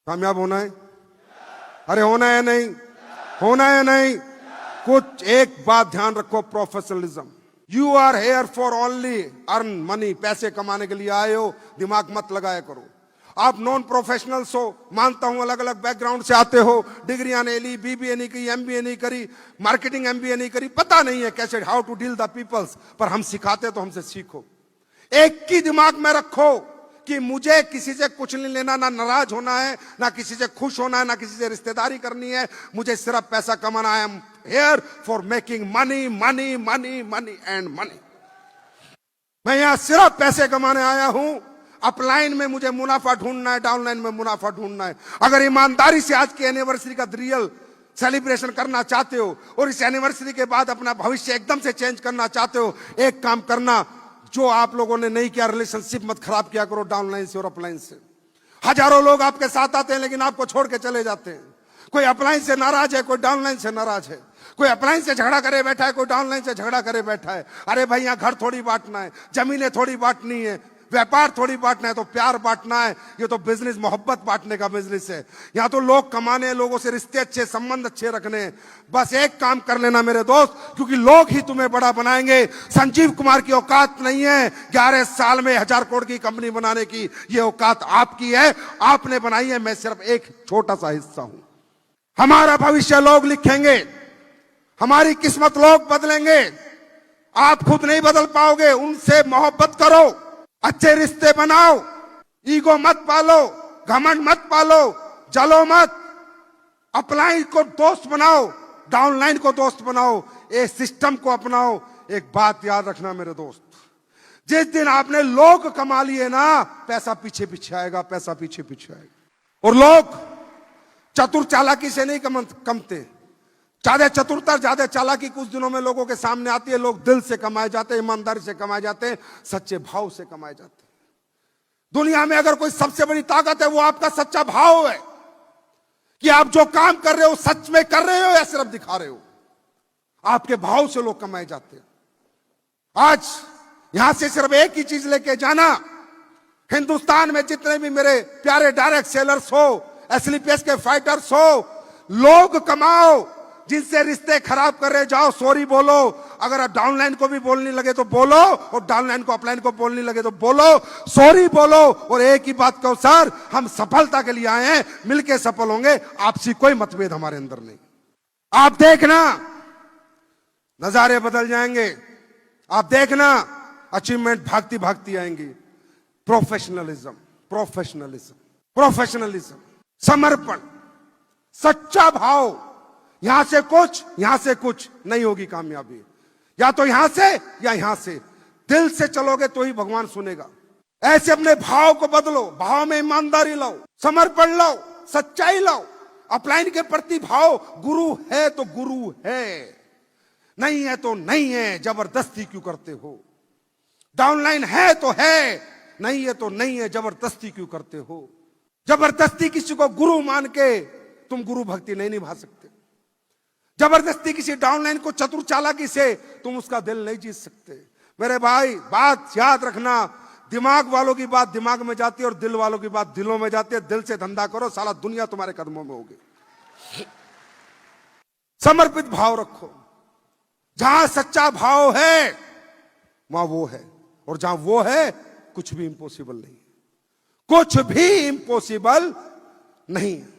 कामयाब होना है? अरे होना है नहीं? होना है नहीं? कुछ एक बात ध्यान रखो, professionalism. You are here for only earn money, पैसे कमाने के लिए आए हो, दिमाग मत लगाया करो। आप नॉन प्रोफेशनल्स हो, मानता हूं अलग अलग बैकग्राउंड से आते हो, डिग्रियां नहीं ली, बीबीए नहीं की, एमबीए नहीं करी, मार्केटिंग एमबीए नहीं करी, पता नहीं है कैसे how to deal the peoples, पर हम सिखाते तो हमसे सीखो। एक की दिमाग में रखो कि मुझे किसी से कुछ नहीं लेना, ना नाराज होना है, ना किसी से खुश होना है, ना किसी से रिश्तेदारी करनी है, मुझे सिर्फ पैसा कमाना है। I am here for making money money money money and money. मैं यहां सिर्फ पैसे कमाने आया हूं। अपलाइन में मुझे मुनाफा ढूंढना है, डाउनलाइन में मुनाफा ढूंढना है। अगर ईमानदारी से आज की एनिवर्सरी का रियल सेलिब्रेशन करना चाहते हो और इस एनिवर्सरी के बाद अपना भविष्य एकदम से चेंज करना चाहते हो, एक काम करना, जो आप लोगों ने नहीं किया, रिलेशनशिप मत खराब किया करो डाउनलाइन से और अपलाइन से। हजारों लोग आपके साथ आते हैं लेकिन आपको छोड़ के चले जाते हैं। कोई अपलाइन से नाराज है, कोई डाउनलाइन से नाराज है, कोई अपलाइन से झगड़ा करे बैठा है, कोई डाउनलाइन से झगड़ा करे बैठा है। अरे भाई, यहाँ घर थोड़ी बांटना है, जमीनें थोड़ी बांटनी है, व्यापार थोड़ी बांटना है, तो प्यार बांटना है। ये तो बिजनेस, मोहब्बत बांटने का बिजनेस है। यहाँ तो लोग कमाने हैं, लोगों से रिश्ते अच्छे, संबंध अच्छे रखने हैं। बस एक काम कर लेना मेरे दोस्त, क्योंकि लोग ही तुम्हें बड़ा बनाएंगे। संजीव कुमार की औकात नहीं है 11 साल में 1000 करोड़ की कंपनी बनाने की। ये औकात आपकी है, आपने बनाई है, मैं सिर्फ एक छोटा सा हिस्सा हूं। हमारा भविष्य लोग लिखेंगे, हमारी किस्मत लोग बदलेंगे। आप खुद नहीं बदल पाओगे। उनसे मोहब्बत करो, अच्छे रिश्ते बनाओ, ईगो मत पालो, घमंड मत पालो, जलो मत। अपलाइन को दोस्त बनाओ, डाउनलाइन को दोस्त बनाओ, इस सिस्टम को अपनाओ। एक बात याद रखना मेरे दोस्त, जिस दिन आपने लोग कमा लिए ना, पैसा पीछे पीछे आएगा, पैसा पीछे पीछे आएगा। और लोग चतुर चालाकी से नहीं कमते। ज्यादा चतुरता, ज्यादा चालाकी कुछ दिनों में लोगों के सामने आती है। लोग दिल से कमाए जाते हैं, ईमानदारी से कमाए जाते हैं, सच्चे भाव से कमाए जाते हैं। दुनिया में अगर कोई सबसे बड़ी ताकत है, वो आपका सच्चा भाव है कि आप जो काम कर रहे हो सच में कर रहे हो या सिर्फ दिखा रहे हो। आपके भाव से लोग कमाए जाते हैं। आज यहां से सिर्फ एक ही चीज लेके जाना, हिंदुस्तान में जितने भी मेरे प्यारे डायरेक्ट सेलर्स हो, एसलीपीएस के फाइटर्स हो, लोग कमाओ। जिनसे रिश्ते खराब कर रहे, जाओ सॉरी बोलो। अगर आप डाउनलाइन को भी बोलने लगे तो बोलो, और डाउनलाइन को अपलाइन को बोलने लगे तो बोलो, सॉरी बोलो। और एक ही बात कहो, सर हम सफलता के लिए आए हैं, मिलके सफल होंगे, आपसी कोई मतभेद हमारे अंदर नहीं। आप देखना नजारे बदल जाएंगे, आप देखना अचीवमेंट भागती भागती आएंगी। प्रोफेशनलिज्म, प्रोफेशनलिज्म, प्रोफेशनलिज्म, समर्पण, सच्चा भाव। यहां से कुछ, यहां से कुछ नहीं होगी कामयाबी। या तो यहां से या यहां से। दिल से चलोगे तो ही भगवान सुनेगा। ऐसे अपने भाव को बदलो, भाव में ईमानदारी लाओ, समर्पण लाओ, सच्चाई लाओ। अपलाइन के प्रति भाव, गुरु है तो गुरु है, नहीं है तो नहीं है, जबरदस्ती क्यों करते हो। डाउनलाइन है तो है, नहीं है तो नहीं है, जबरदस्ती क्यों करते हो। जबरदस्ती किसी को गुरु मान के तुम गुरु भक्ति नहीं निभा सकते। जबरदस्ती किसी डाउनलाइन को चतुर चालाकी से तुम उसका दिल नहीं जीत सकते। मेरे भाई, बात याद रखना, दिमाग वालों की बात दिमाग में जाती है और दिल वालों की बात दिलों में जाती है। दिल से धंधा करो, सारा दुनिया तुम्हारे कदमों में होगी। समर्पित भाव रखो। जहां सच्चा भाव है वहां वो है, और जहां वो है कुछ भी इंपॉसिबल नहीं, कुछ भी इंपॉसिबल नहीं है।